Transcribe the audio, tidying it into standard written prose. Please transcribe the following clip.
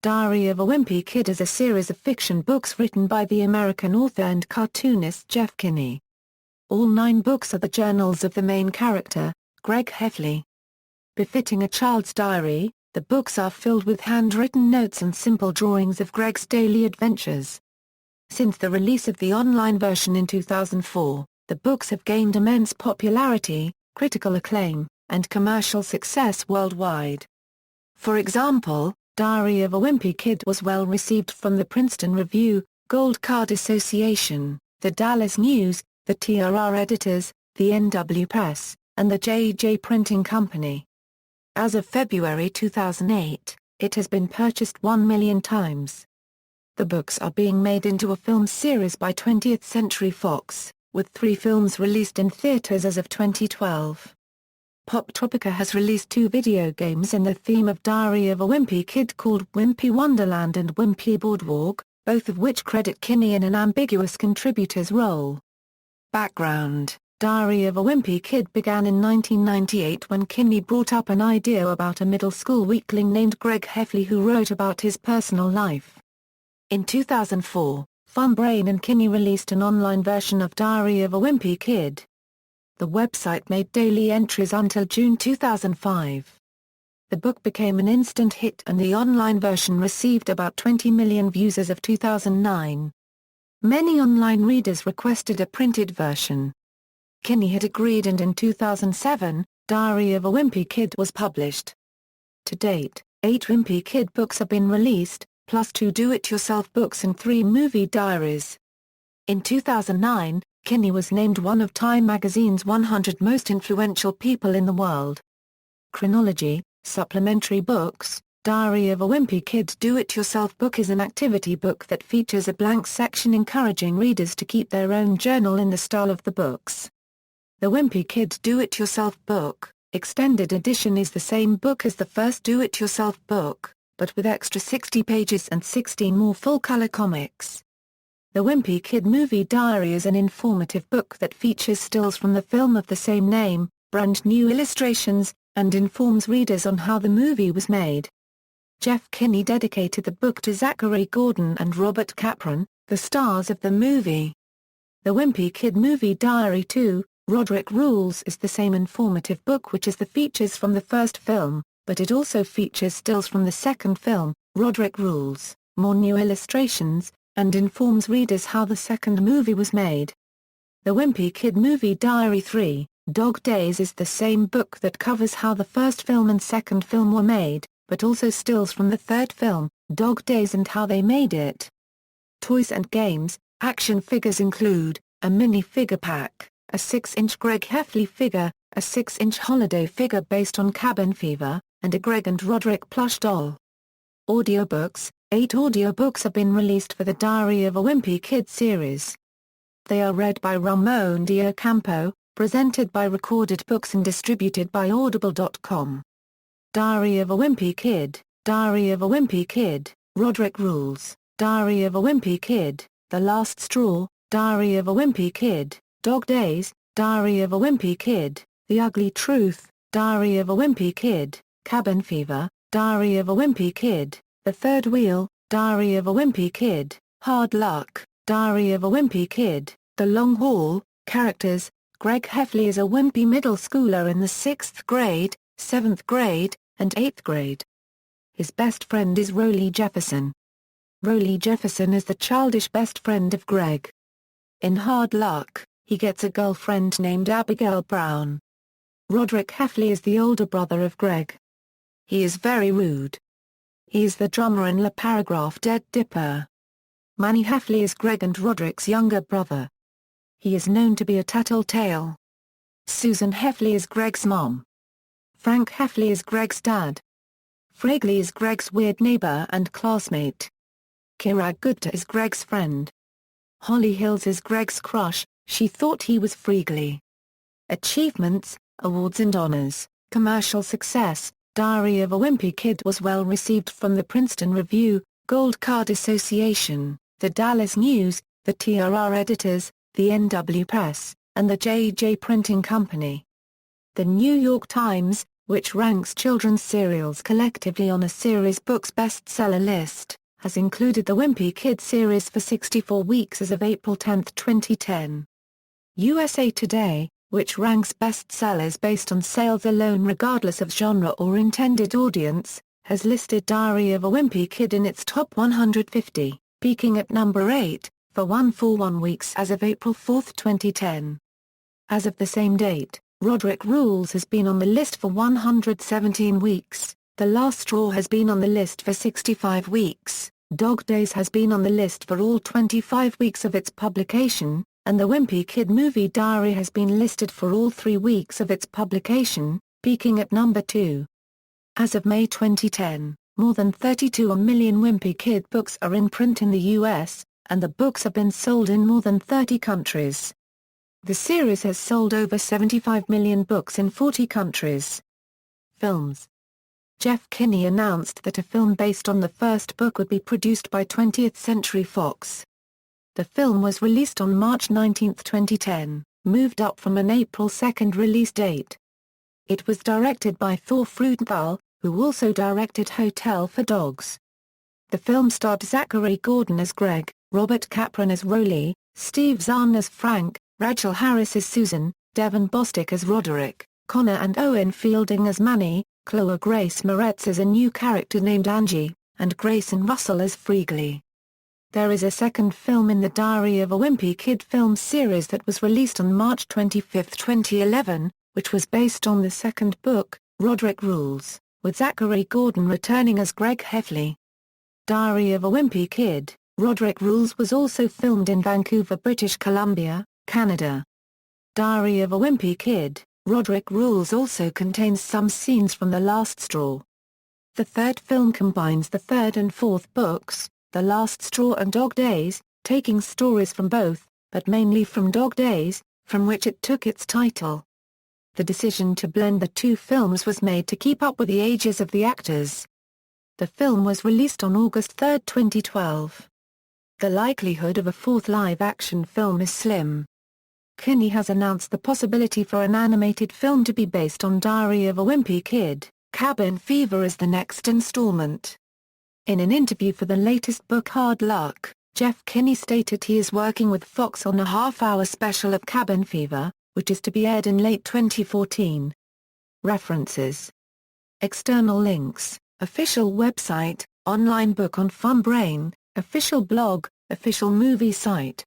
Diary of a Wimpy Kid is a series of fiction books written by the American author and cartoonist Jeff Kinney. All 9 books are the journals of the main character, Greg Heffley. Befitting a child's diary, the books are filled with handwritten notes and simple drawings of Greg's daily adventures. Since the release of the online version in 2004, the books have gained immense popularity, critical acclaim, and commercial success worldwide. For example, Diary of a Wimpy Kid was well received from the Princeton Review, Gold Card Association, the Dallas News, the TRR Editors, the NW Press, and the J.J. Printing Company. As of February 2008, it has been purchased 1 million times. The books are being made into a film series by 20th Century Fox, with 3 films released in theaters as of 2012. Pop Tropica has released 2 video games in the theme of Diary of a Wimpy Kid called Wimpy Wonderland and Wimpy Boardwalk, both of which credit Kinney in an ambiguous contributor's role. Background: Diary of a Wimpy Kid began in 1998 when Kinney brought up an idea about a middle school weakling named Greg Heffley who wrote about his personal life. In 2004, Funbrain and Kinney released an online version of Diary of a Wimpy Kid. The website made daily entries until June 2005. The book became an instant hit and the online version received about 20 million views as of 2009. Many online readers requested a printed version. Kinney had agreed and in 2007, Diary of a Wimpy Kid was published. To date, 8 Wimpy Kid books have been released, plus 2 do-it-yourself books and 3 movie diaries. In 2009, Kinney was named one of Time magazine's 100 most influential people in the world. Chronology, supplementary books. Diary of a Wimpy Kid do-it-yourself book is an activity book that features a blank section encouraging readers to keep their own journal in the style of the books. The Wimpy Kid do-it-yourself book, extended edition is the same book as the first do-it-yourself book, but with extra 60 pages and 16 more full-color comics. The Wimpy Kid Movie Diary is an informative book that features stills from the film of the same name, brand new illustrations, and informs readers on how the movie was made. Jeff Kinney dedicated the book to Zachary Gordon and Robert Capron, the stars of the movie. The Wimpy Kid Movie Diary 2, Roderick Rules is the same informative book which is the features from the first film, but it also features stills from the second film, Roderick Rules, more new illustrations, and informs readers how the second movie was made. The Wimpy Kid Movie Diary 3, Dog Days is the same book that covers how the first film and second film were made, but also stills from the third film, Dog Days and how they made it. Toys and games. Action figures include, a mini-figure pack, a 6-inch Greg Heffley figure, a 6-inch holiday figure based on Cabin Fever, and a Greg and Roderick plush doll. Audiobooks. 8 audiobooks have been released for the Diary of a Wimpy Kid series. They are read by Ramon Diocampo, presented by Recorded Books and distributed by Audible.com. Diary of a Wimpy Kid, Diary of a Wimpy Kid, Roderick Rules, Diary of a Wimpy Kid, The Last Straw, Diary of a Wimpy Kid, Dog Days, Diary of a Wimpy Kid, The Ugly Truth, Diary of a Wimpy Kid, Cabin Fever, Diary of a Wimpy Kid, The Third Wheel, Diary of a Wimpy Kid, Hard Luck, Diary of a Wimpy Kid, The Long Haul. Characters. Greg Heffley is a wimpy middle schooler in the 6th grade, 7th grade, and 8th grade. His best friend is Rollie Jefferson. Rollie Jefferson is the childish best friend of Greg. In Hard Luck, he gets a girlfriend named Abigail Brown. Roderick Heffley is the older brother of Greg. He is very rude. He is the drummer in La Paragraph Dead Dipper. Manny Heffley is Greg and Roderick's younger brother. He is known to be a tattletale. Susan Heffley is Greg's mom. Frank Heffley is Greg's dad. Fragley is Greg's weird neighbor and classmate. Kira Gupta is Greg's friend. Holly Hills is Greg's crush, she thought he was Fragley. Achievements, awards and honors, commercial success. Diary of a Wimpy Kid was well received from the Princeton Review, Gold Card Association, the Dallas News, the TRR Editors, the NW Press, and the J.J. Printing Company. The New York Times, which ranks children's serials collectively on a series books bestseller list, has included the Wimpy Kid series for 64 weeks as of April 10, 2010. USA Today, which ranks bestsellers based on sales alone regardless of genre or intended audience, has listed Diary of a Wimpy Kid in its top 150, peaking at number 8, for 141 weeks as of April 4, 2010. As of the same date, Roderick Rules has been on the list for 117 weeks, The Last Straw has been on the list for 65 weeks, Dog Days has been on the list for all 25 weeks of its publication, and the Wimpy Kid movie Diary has been listed for all 3 weeks of its publication, peaking at number 2. As of May 2010, more than 32 million Wimpy Kid books are in print in the U.S., and the books have been sold in more than 30 countries. The series has sold over 75 million books in 40 countries. Films. Jeff Kinney announced that a film based on the first book would be produced by 20th Century Fox. The film was released on March 19, 2010, moved up from an April 2 release date. It was directed by Thor Frutenthal, who also directed Hotel for Dogs. The film starred Zachary Gordon as Greg, Robert Capron as Rolly, Steve Zahn as Frank, Rachel Harris as Susan, Devon Bostick as Roderick, Connor and Owen Fielding as Manny, Chloe Grace Moretz as a new character named Angie, and Grayson Russell as Freegley. There is a second film in the Diary of a Wimpy Kid film series that was released on March 25, 2011, which was based on the second book, Roderick Rules, with Zachary Gordon returning as Greg Heffley. Diary of a Wimpy Kid, Roderick Rules was also filmed in Vancouver, British Columbia, Canada. Diary of a Wimpy Kid, Roderick Rules also contains some scenes from The Last Straw. The third film combines the third and fourth books, The Last Straw and Dog Days, taking stories from both, but mainly from Dog Days, from which it took its title. The decision to blend the two films was made to keep up with the ages of the actors. The film was released on August 3, 2012. The likelihood of a fourth live-action film is slim. Kinney has announced the possibility for an animated film to be based on Diary of a Wimpy Kid. Cabin Fever is the next installment. In an interview for the latest book Hard Luck, Jeff Kinney stated he is working with Fox on a half-hour special of Cabin Fever, which is to be aired in late 2014. References. External links, official website, online book on Fun Brain, official blog, official movie site.